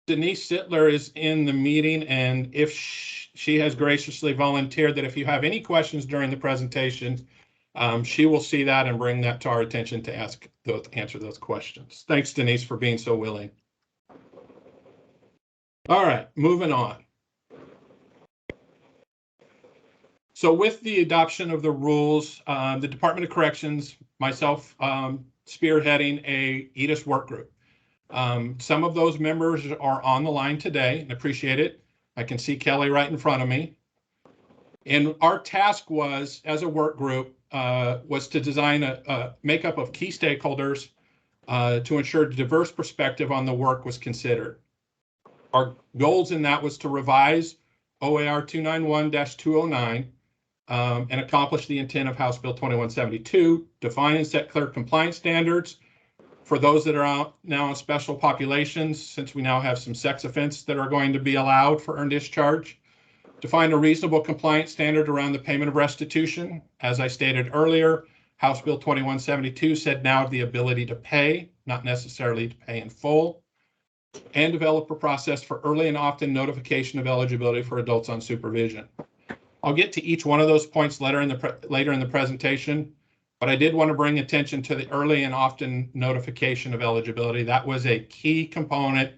Denise Sittler is in the meeting, and if she has graciously volunteered that if you have any questions during the presentation, she will see that and bring that to our attention to answer those questions. Thanks, Denise, for being so willing. All right, moving on. So with the adoption of the rules, the Department of Corrections, myself spearheading a EDIS work group. Some of those members are on the line today and appreciate it. I can see Kelly right in front of me. And our task was, as a work group, was to design a makeup of key stakeholders to ensure diverse perspective on the work was considered. Our goals in that was to revise OAR 291-209 and accomplish the intent of House Bill 2172, define and set clear compliance standards for those that are out now in special populations, since we now have some sex offense that are going to be allowed for earned discharge. Define a reasonable compliance standard around the payment of restitution. As I stated earlier, House Bill 2172 said now the ability to pay, not necessarily to pay in full, and develop a process for early and often notification of eligibility for adults on supervision. I'll get to each one of those points later in the presentation, but I did want to bring attention to the early and often notification of eligibility. That was a key component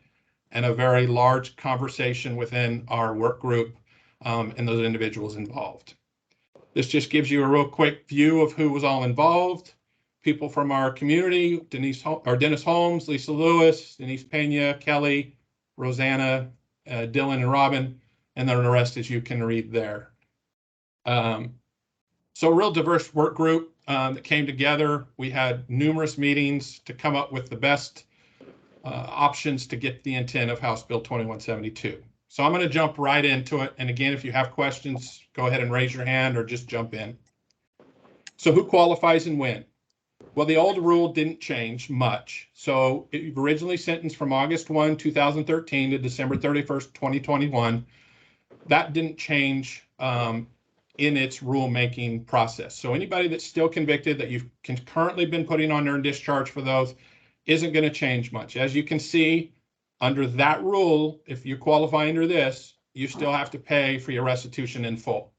and a very large conversation within our work group and those individuals involved. This just gives you a real quick view of who was all involved. People from our community, Dennis Holmes, Lisa Lewis, Denise Pena, Kelly, Rosanna, Dylan, and Robin, and then the rest as you can read there. So a real diverse work group that came together. We had numerous meetings to come up with the best options to get the intent of House Bill 2172. So I'm going to jump right into it. And again, if you have questions, go ahead and raise your hand or just jump in. So who qualifies and when? Well, the old rule didn't change much. So it originally sentenced from August 1, 2013 to December 31st, 2021. That didn't change in its rulemaking process. So anybody that's still convicted that you've currently been putting on earned discharge for those isn't going to change much. As you can see, under that rule, if you qualify under this, you still have to pay for your restitution in full.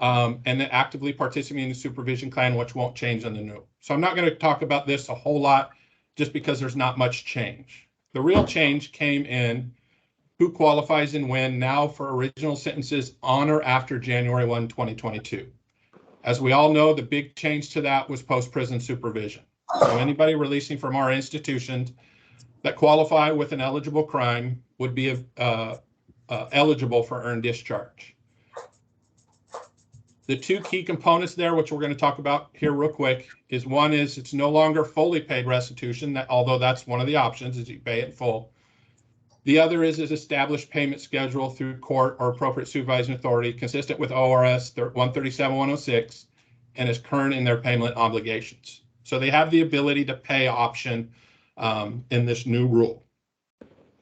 And then actively participating in the supervision plan, which won't change on the new. So I'm not going to talk about this a whole lot just because there's not much change. The real change came in who qualifies and when now for original sentences on or after January 1, 2022. As we all know, the big change to that was post-prison supervision. So anybody releasing from our institutions that qualify with an eligible crime would be eligible for earned discharge. The two key components there, which we're going to talk about here real quick, is one is it's no longer fully paid restitution, although that's one of the options is you pay it in full. The other is established payment schedule through court or appropriate supervising authority consistent with ORS 137-106 and is current in their payment obligations. So they have the ability to pay option in this new rule.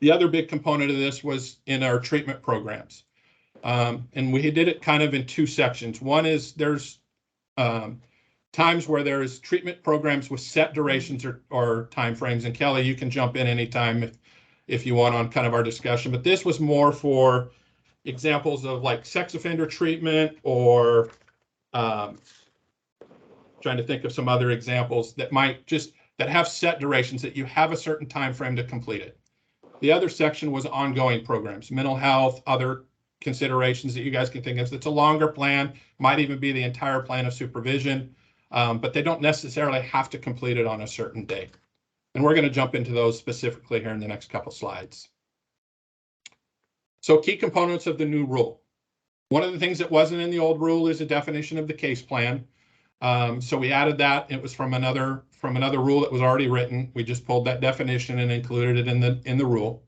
The other big component of this was in our treatment programs. And we did it kind of in two sections. One is there's times where there's treatment programs with set durations or timeframes. And Kelly, you can jump in anytime if you want on kind of our discussion. But this was more for examples of like sex offender treatment or trying to think of some other examples that might that have set durations that you have a certain time frame to complete it. The other section was ongoing programs, mental health, other considerations that you guys can think of. It's a longer plan, might even be the entire plan of supervision, but they don't necessarily have to complete it on a certain date. And we're going to jump into those specifically here in the next couple slides. So key components of the new rule. One of the things that wasn't in the old rule is a definition of the case plan. So we added that. It was from another rule that was already written. We just pulled that definition and included it in the rule.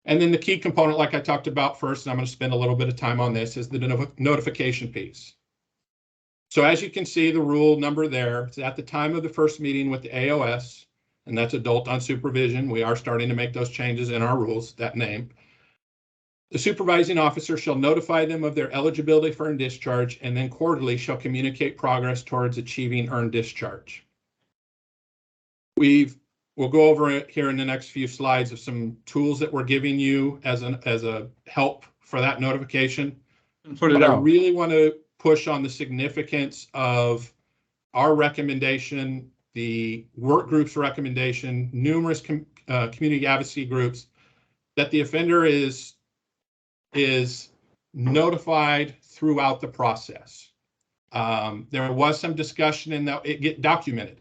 And then the key component, like I talked about first, and I'm going to spend a little bit of time on this, is the notification piece. So as you can see, the rule number there, it's at the time of the first meeting with the AOS, and that's adult on supervision. We are starting to make those changes in our rules, that name. The supervising officer shall notify them of their eligibility for earned discharge, and then quarterly shall communicate progress towards achieving earned discharge. We've we'll go over it here in the next few slides of some tools that we're giving you as a help for that notification. But I really want to push on the significance of our recommendation, the work group's recommendation, numerous community advocacy groups, that the offender is notified throughout the process. There was some discussion in that it get documented.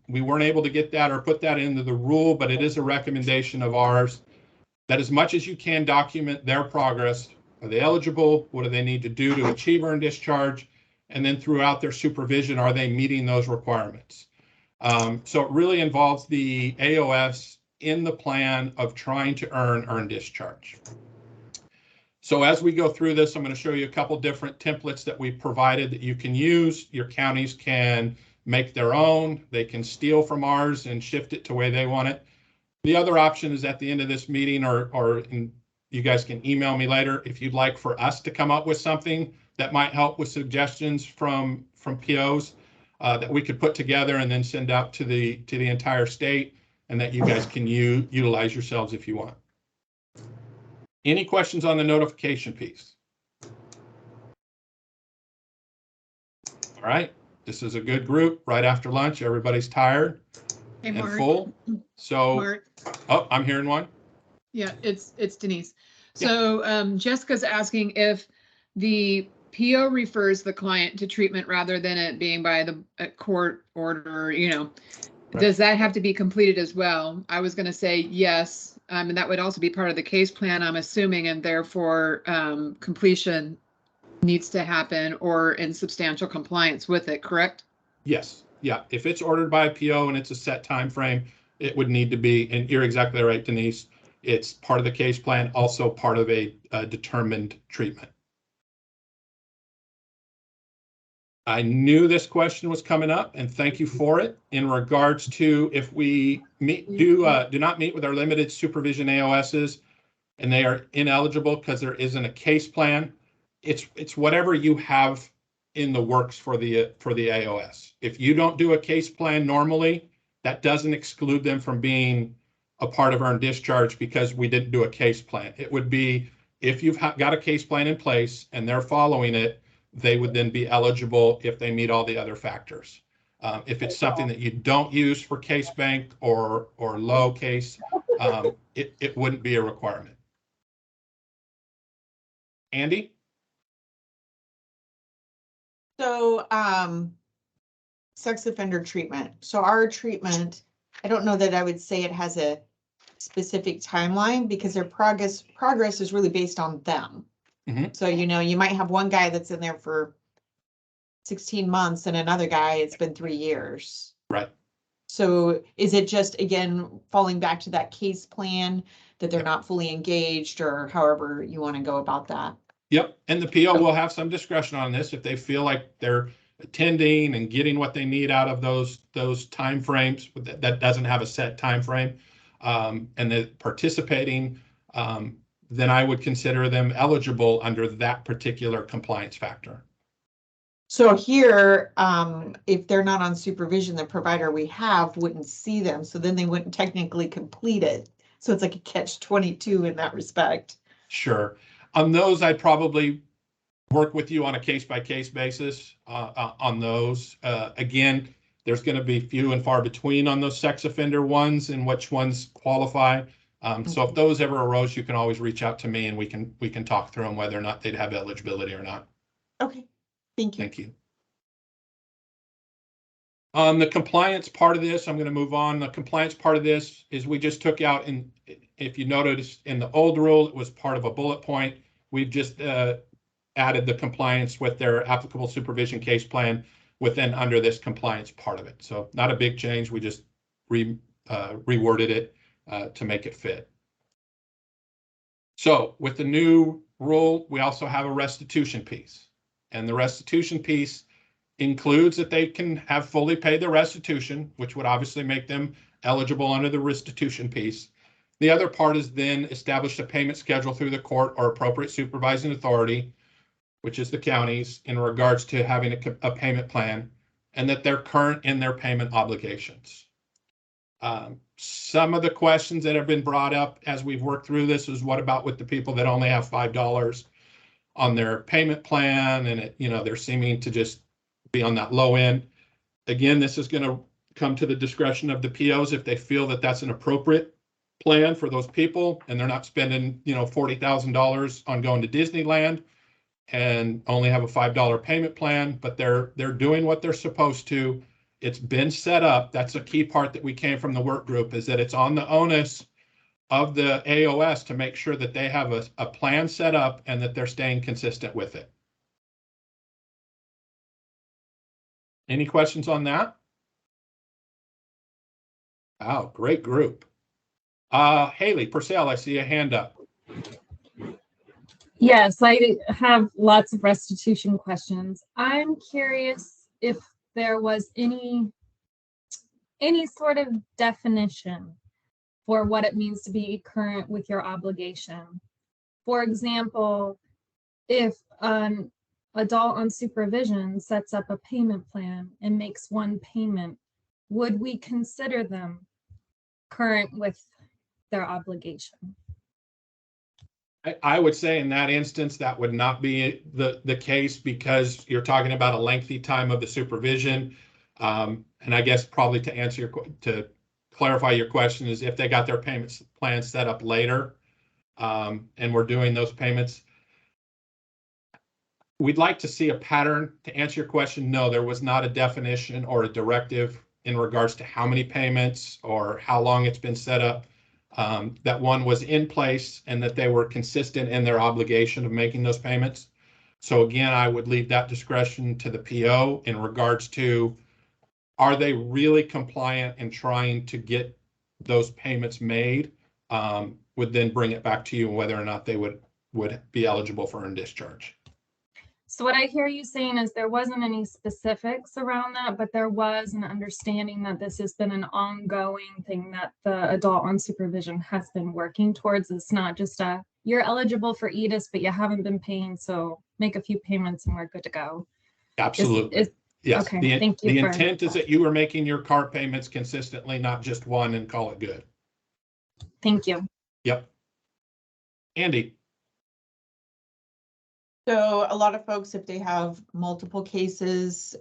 We weren't able to get that or put that into the rule, but it is a recommendation of ours that as much as you can document their progress. Are they eligible? What do they need to do to achieve earned discharge? And then throughout their supervision, are they meeting those requirements? So it really involves the AOS in the plan of trying to earn earned discharge. So as we go through this, I'm going to show you a couple different templates that we provided that you can use. Your counties can make their own. They can steal from ours and shift it to where they want it. The other option is at the end of this meeting, you guys can email me later if you'd like for us to come up with something that might help with suggestions from POs that we could put together and then send out to the entire state, and that you guys can utilize yourselves if you want. Any questions on the notification piece? All right, this is a good group. Right after lunch, everybody's tired and full. So, Mark. Oh, I'm hearing one. Yeah, it's Denise. So Jessica's asking if the PO refers the client to treatment rather than it being by the court order, right. Does that have to be completed as well? I was going to say yes, and that would also be part of the case plan, I'm assuming, and therefore completion needs to happen or in substantial compliance with it, correct? Yes. Yeah. If it's ordered by a PO and it's a set time frame, it would need to be, and you're exactly right, Denise. It's part of the case plan, also part of a determined treatment. I knew this question was coming up, and thank you for it. In regards to if we do not meet with our limited supervision AOSs and they are ineligible because there isn't a case plan, it's whatever you have in the works for the AOS. If you don't do a case plan normally, that doesn't exclude them from being a part of earned discharge because we didn't do a case plan. It would be if you've got a case plan in place and they're following it, they would then be eligible if they meet all the other factors. If it's something that you don't use for case bank or low case, it wouldn't be a requirement. Andy? So sex offender treatment. So our treatment, I don't know that I would say it has a specific timeline because their progress is really based on them. Mm-hmm. So, you might have one guy that's in there for 16 months and another guy, it's been 3 years. Right. So is it just, again, falling back to that case plan that they're not fully engaged or however you want to go about that? Yep. And the PO will have some discretion on this if they feel like they're attending and getting what they need out of those time frames that doesn't have a set time frame, and they're participating, then I would consider them eligible under that particular compliance factor. So here, if they're not on supervision, the provider we have wouldn't see them, so then they wouldn't technically complete it. So it's like a catch-22 in that respect. Sure. On those, I'd probably work with you on a case-by-case basis on those. Again, there's going to be few and far between on those sex offender ones and which ones qualify. So if those ever arose, you can always reach out to me and we can talk through them whether or not they'd have eligibility or not. Okay, thank you. Thank you. On the compliance part of this, I'm going to move on. The compliance part of this is we just took out, and if you noticed in the old rule, it was part of a bullet point. We've just added the compliance with their applicable supervision case plan within under this compliance part of it. So not a big change. We just reworded it to make it fit. So with the new rule, we also have a restitution piece, and the restitution piece includes that they can have fully paid the restitution, which would obviously make them eligible under the restitution piece. The other part is then establish a payment schedule through the court or appropriate supervising authority, which is the counties, in regards to having a payment plan, and that they're current in their payment obligations. Some of the questions that have been brought up as we've worked through this is what about with the people that only have $5 on their payment plan and they're seeming to just be on that low end. Again, this is going to come to the discretion of the POs if they feel that that's an appropriate plan for those people and they're not spending, $40,000 on going to Disneyland and only have a $5 payment plan, but they're doing what they're supposed to. It's been set up. That's a key part that we came from the work group, is that it's on the onus of the AOS to make sure that they have a plan set up and that they're staying consistent with it. Any questions on that? Oh, great group. Haley Purcell, I see a hand up. Yes, I have lots of restitution questions. I'm curious if there was any sort of definition for what it means to be current with your obligation. For example, if an adult on supervision sets up a payment plan and makes one payment, would we consider them current with their obligation? I would say in that instance, that would not be the case, because you're talking about a lengthy time of the supervision. And I guess probably to clarify your question is if they got their payments plan set up later and we're doing those payments. We'd like to see a pattern. To answer your question, no, there was not a definition or a directive in regards to how many payments or how long it's been set up. That one was in place and that they were consistent in their obligation of making those payments. So again, I would leave that discretion to the PO in regards to, are they really compliant and trying to get those payments made, would then bring it back to you whether or not they would be eligible for earned discharge. So what I hear you saying is there wasn't any specifics around that, but there was an understanding that this has been an ongoing thing that the adult on supervision has been working towards. It's not just you're eligible for EDIS, but you haven't been paying, so make a few payments and we're good to go. Absolutely. Yes. Okay, thank you. The intent is that you are making your car payments consistently, not just one and call it good. Thank you. Yep. Andy. So a lot of folks, if they have multiple cases,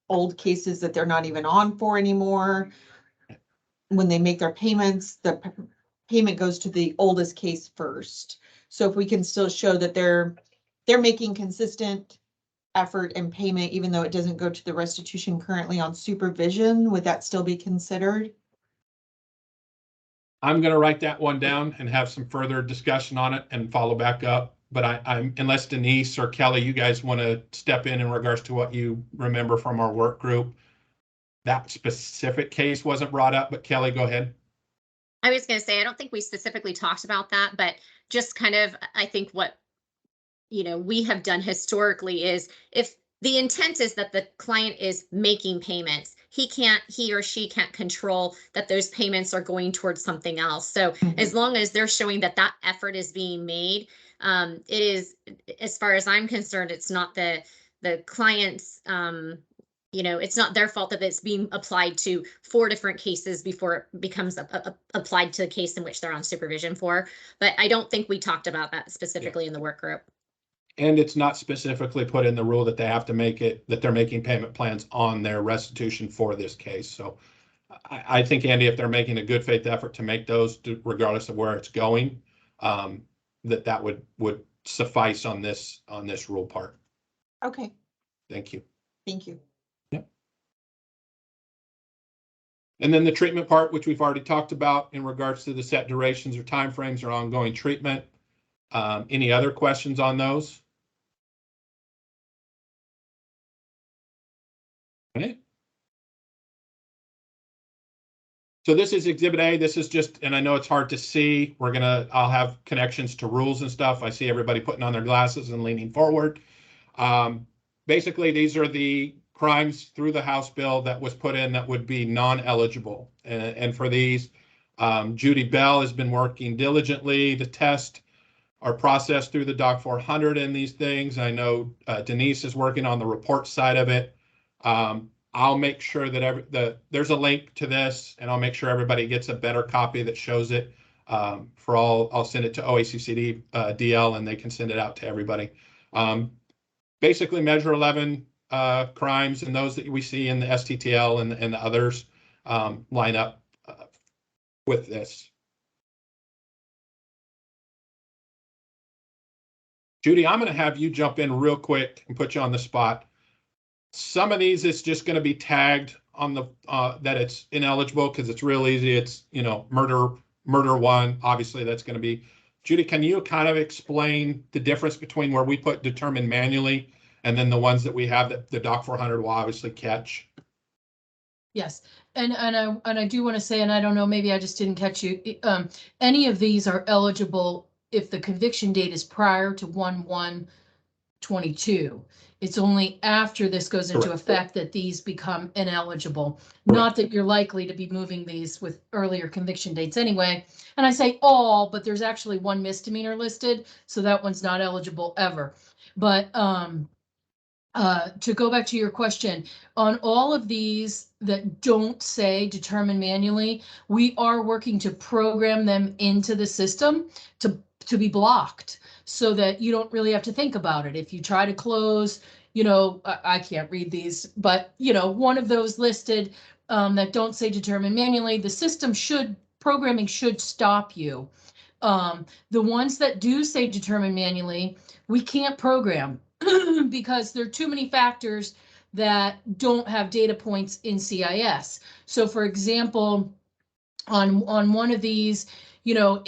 old cases that they're not even on for anymore, when they make their payments, the payment goes to the oldest case first. So if we can still show that they're making consistent effort and payment, even though it doesn't go to the restitution currently on supervision, would that still be considered? I'm going to write that one down and have some further discussion on it and follow back up. But I'm unless Denise or Kelly, you guys want to step in regards to what you remember from our work group. That specific case wasn't brought up, but Kelly, go ahead. I was going to say, I don't think we specifically talked about that, but just kind of, I think what, we have done historically is if the intent is that the client is making payments, he or she can't control that those payments are going towards something else. So as long as they're showing that that effort is being made, it is, as far as I'm concerned, it's not the client's, it's not their fault that it's being applied to 4 different cases before it becomes applied to the case in which they're on supervision for. But I don't think we talked about that specifically in the work group. And it's not specifically put in the rule that they have to make it, that they're making payment plans on their restitution for this case. So I think, Andy, if they're making a good faith effort to make those, regardless of where it's going, that would suffice on this rule part. Okay. Thank you. Thank you. Yep. And then the treatment part, which we've already talked about in regards to the set durations or timeframes or ongoing treatment. Any other questions on those? Okay. So this is Exhibit A. This is just, and I know it's hard to see. I'll have connections to rules and stuff. I see everybody putting on their glasses and leaning forward. Basically, these are the crimes through the House bill that was put in that would be non-eligible. And for these, Judy Bell has been working diligently to test our process through the Doc 400 in these things. I know Denise is working on the report side of it. I'll make sure that there's a link to this, and I'll make sure everybody gets a better copy that shows it. I'll send it to OACCD DL, and they can send it out to everybody. Basically, Measure 11 crimes and those that we see in the STTL and the others line up with this. Judy, I'm going to have you jump in real quick and put you on the spot. Some of these, it's just going to be tagged on the that it's ineligible because it's real easy. It's, you know, murder 1. Obviously, that's going to be. Judy, can you kind of explain the difference between where we put determined manually and then the ones that we have that the Doc 400 will obviously catch? Yes, and I do want to say, and I don't know, maybe I just didn't catch you. Any of these are eligible if the conviction date is prior to 1/1/22. It's only after this goes into Correct. effect that these become ineligible. Correct. Not that you're likely to be moving these with earlier conviction dates anyway. And I say all, but there's actually one misdemeanor listed, so that one's not eligible ever. But to go back to your question, on all of these that don't say determine manually, we are working to program them into the system to be blocked so that you don't really have to think about it. If you try to close, you know, I can't read these, but you know, one of those listed that don't say determine manually, the system programming should stop you. The ones that do say determine manually, we can't program because there are too many factors that don't have data points in CIS. So for example, on one of these, you know,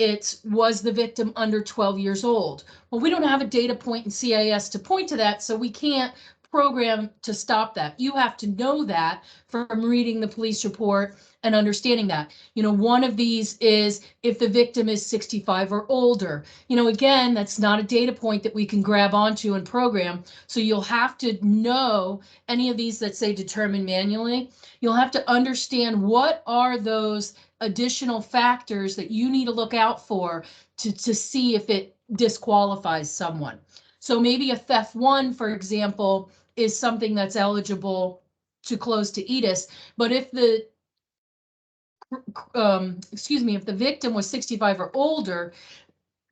was the victim under 12 years old? Well, we don't have a data point in CIS to point to that, so we can't program to stop that. You have to know that from reading the police report and understanding that. You know, one of these is if the victim is 65 or older. You know, again, that's not a data point that we can grab onto and program. So you'll have to know any of these that say determine manually. You'll have to understand what are those additional factors that you need to look out for to see if it disqualifies someone. So maybe a theft 1, for example, is something that's eligible to close to EDIS, but if the if the victim was 65 or older,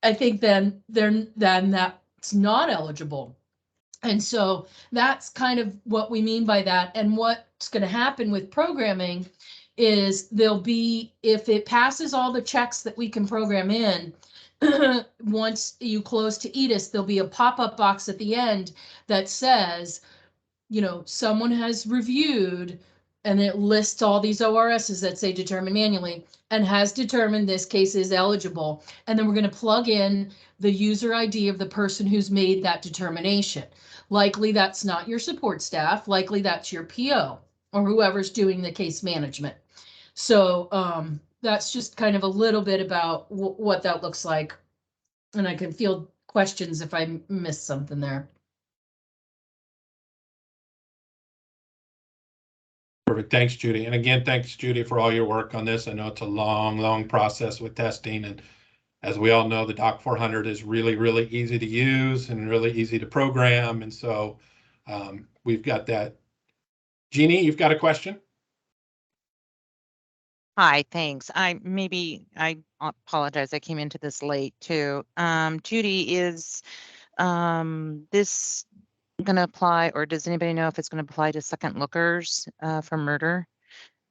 I think then that's not eligible. And so that's kind of what we mean by that. And what's going to happen with programming is there'll be, if it passes all the checks that we can program in, once you close to EDIS, there'll be a pop-up box at the end that says, you know, someone has reviewed, and it lists all these ORSs that say determine manually and has determined this case is eligible. And then we're going to plug in the user ID of the person who's made that determination. Likely that's not your support staff, likely that's your PO or whoever's doing the case management. So that's just kind of a little bit about what that looks like. And I can field questions if I missed something there. Perfect. Thanks, Judy. And again, thanks, Judy, for all your work on this. I know it's a long process with testing. And as we all know, the Doc 400 is really, really easy to use and really easy to program. And so we've got that. Jeannie, you've got a question? Hi, thanks. I apologize. I came into this late too. Judy, is this going to apply, or does anybody know if it's going to apply to second lookers for murder?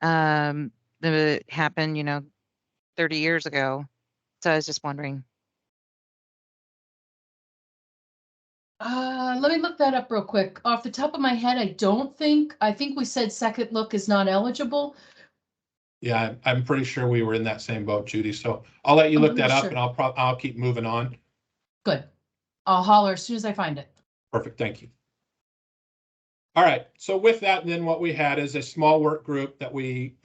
That happened, you know, 30 years ago. So I was just wondering. Let me look that up real quick. Off the top of my head, I think we said second look is not eligible. Yeah, I'm pretty sure we were in that same boat, Judy. So I'll let you look that up, sure. and I'll keep moving on. Good. I'll holler as soon as I find it. Perfect. Thank you. All right. So with that, then what we had is a small work group that we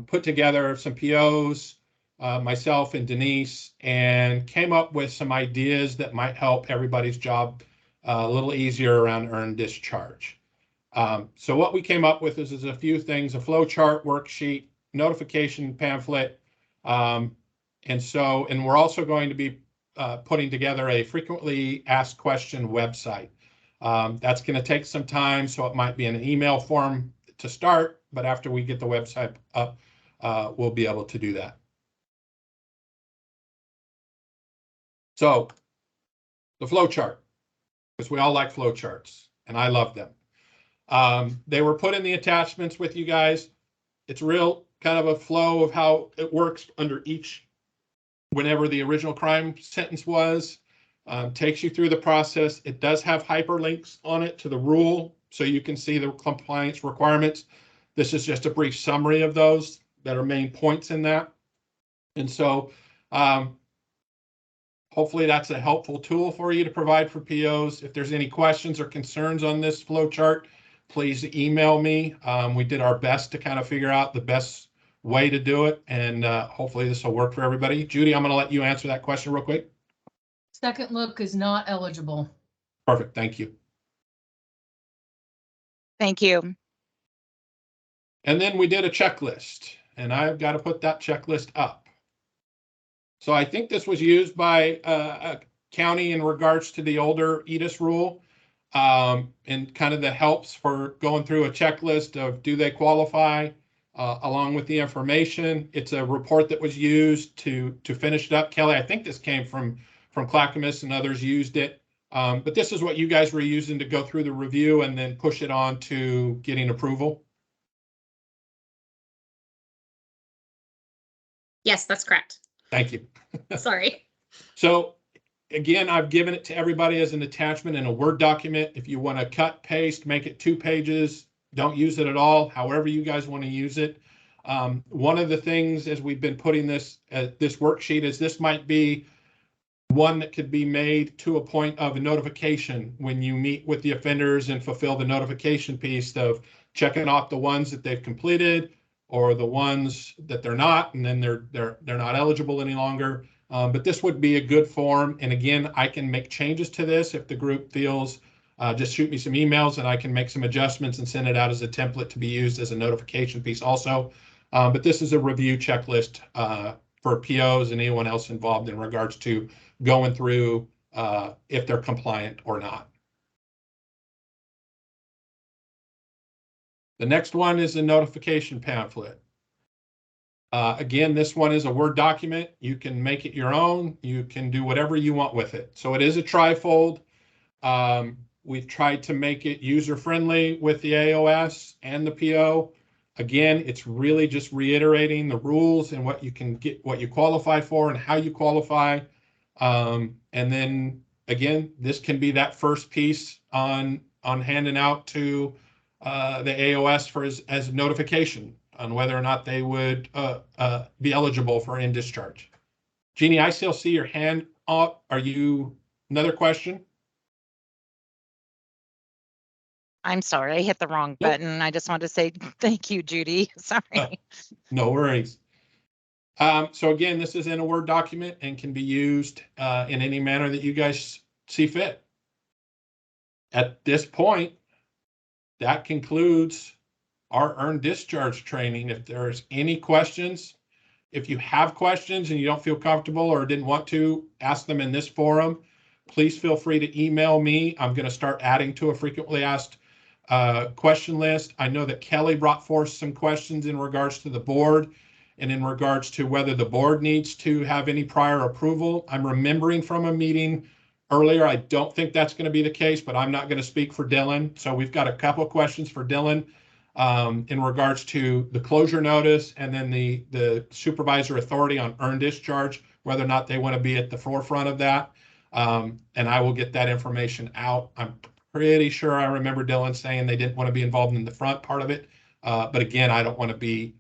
put together, some POs, myself and Denise, and came up with some ideas that might help everybody's job a little easier around earned discharge. So what we came up with is a few things: a flow chart, worksheet, notification pamphlet, and we're also going to be putting together a frequently asked question website. That's going to take some time, so it might be an email form to start, but after we get the website up, we'll be able to do that. So the flow chart, because we all like flow charts, and I love them. They were put in the attachments with you guys. It's real kind of a flow of how it works under each, whenever the original crime sentence was, takes you through the process. It does have hyperlinks on it to the rule, so you can see the compliance requirements. This is just a brief summary of those that are main points in that. And so hopefully that's a helpful tool for you to provide for POs. If there's any questions or concerns on this flow chart, please email me. We did our best to kind of figure out the best way to do it, and hopefully this will work for everybody. Judy, I'm going to let you answer that question real quick. Second look is not eligible. Perfect. Thank you. Thank you. And then we did a checklist, and I've got to put that checklist up. So I think this was used by a county in regards to the older EDIS rule, and kind of the helps for going through a checklist of do they qualify, along with the information. It's a report that was used to finish it up. Kelly, I think this came from Clackamas and others used it. But this is what you guys were using to go through the review and then push it on to getting approval. Yes, that's correct. Thank you. Sorry. So again, I've given it to everybody as an attachment in a Word document. If you want to cut, paste, make it 2 pages, don't use it at all, however you guys want to use it. One of the things as we've been putting this worksheet is this might be one that could be made to a point of a notification when you meet with the offenders and fulfill the notification piece of checking off the ones that they've completed or the ones that they're not, and then they're not eligible any longer. But this would be a good form. And again, I can make changes to this if the group feels, just shoot me some emails and I can make some adjustments and send it out as a template to be used as a notification piece also. But this is a review checklist for POs and anyone else involved in regards to going through if they're compliant or not. The next one is a notification pamphlet. Again, this one is a Word document. You can make it your own. You can do whatever you want with it. So it is a trifold. We've tried to make it user-friendly with the AOS and the PO. Again, it's really just reiterating the rules and what you can get, what you qualify for and how you qualify. And then again, this can be that first piece on handing out to the AOS for as a notification on whether or not they would be eligible for in-discharge. Jeannie, I still see your hand up. Are you, another question? I'm sorry, I hit the wrong button. I just wanted to say thank you, Judy. Sorry. No worries. So again, this is in a Word document and can be used in any manner that you guys see fit. At this point, that concludes our earned discharge training. If there's any questions, if you have questions and you don't feel comfortable or didn't want to ask them in this forum, please feel free to email me. I'm going to start adding to a frequently asked question list. I know that Kelly brought forth some questions in regards to the board and in regards to whether the board needs to have any prior approval. I'm remembering from a meeting earlier, I don't think that's going to be the case, but I'm not going to speak for Dylan. So we've got a couple of questions for Dylan in regards to the closure notice and then the supervisor authority on earned discharge, whether or not they want to be at the forefront of that. And I will get that information out. I'm pretty sure I remember Dylan saying they didn't want to be involved in the front part of it. But again, I don't want to be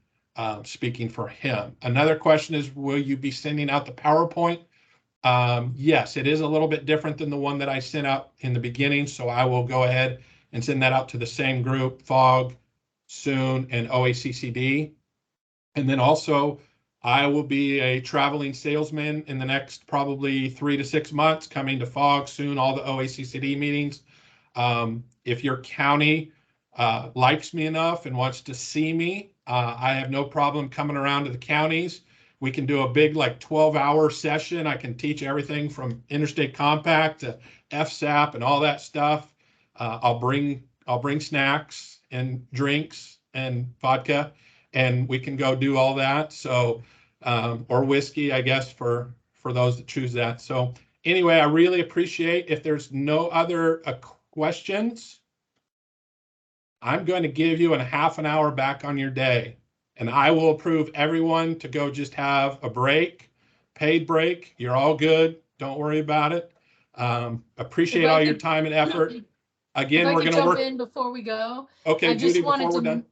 speaking for him. Another question is, will you be sending out the PowerPoint? Yes, it is a little bit different than the one that I sent out in the beginning. So I will go ahead and send that out to the same group, FOG, soon, and OACCD. And then also, I will be a traveling salesman in the next probably 3 to 6 months, coming to FOG soon, all the OACCD meetings. If your county likes me enough and wants to see me, I have no problem coming around to the counties. We can do a big like 12-hour session. I can teach everything from interstate compact to FSAP and all that stuff. I'll bring snacks and drinks and vodka, and we can go do all that. So, or whiskey, I guess, for those that choose that. So anyway, I really appreciate. If there's no other questions, I'm going to give you a half an hour back on your day, and I will approve everyone to go just have a break, paid break. You're all good. Don't worry about it. Appreciate all your time and effort. Again, we're going to work in before we go. Okay, I just Judy, wanted before we're to, done.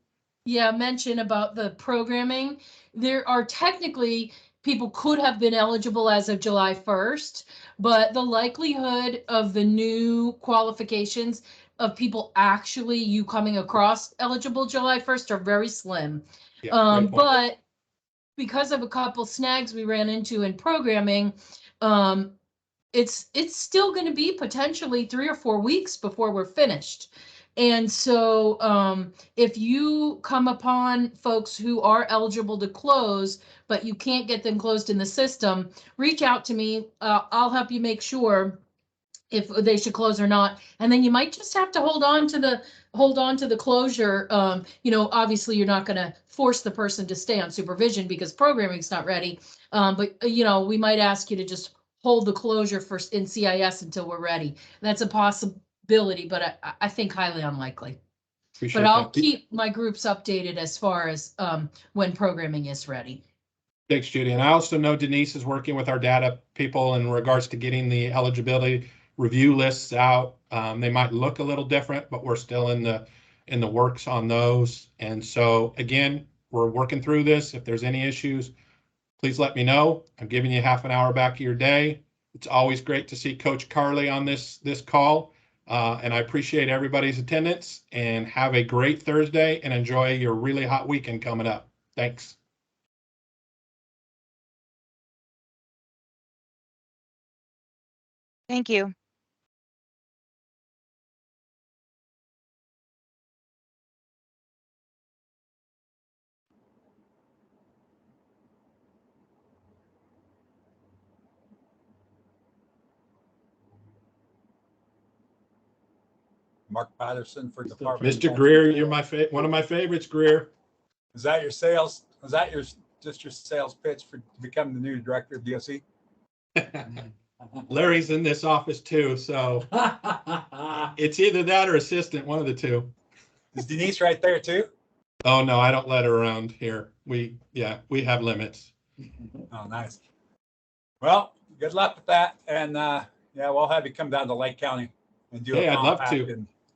yeah, mention about the programming. There are technically people could have been eligible as of July 1st, but the likelihood of the new qualifications of people actually you coming across eligible July 1st are very slim. Yeah, great point. But because of a couple snags we ran into in programming, it's still going to be potentially 3 or 4 weeks before we're finished. And so if you come upon folks who are eligible to close, but you can't get them closed in the system, reach out to me. I'll help you make sure if they should close or not. And then you might just have to hold on to the closure. Obviously you're not going to force the person to stay on supervision because programming's not ready. But we might ask you to just hold the closure in CIS until we're ready. That's a possibility, but I think highly unlikely. Appreciate But I'll that. keep my groups updated as far as when programming is ready. Thanks, Judy. And I also know Denise is working with our data people in regards to getting the eligibility review lists out. They might look a little different, but we're still in the works on those. And so again, we're working through this. If there's any issues, please let me know. I'm giving you half an hour back of your day. It's always great to see Coach Carly on this call. And I appreciate everybody's attendance, and have a great Thursday and enjoy your really hot weekend coming up. Thanks. Thank you. Mark Patterson for Department. Mr. Greer, you're one of my favorites, Greer. Is that your sales? Is that your sales pitch to become the new director of DOC? Larry's in this office too, so it's either that or assistant, one of the two. Is Denise right there too? Oh no, I don't let her around here. We have limits. Oh, nice. Well, good luck with that, and we'll have you come down to Lake County and do Hey, a I'd love compact to. and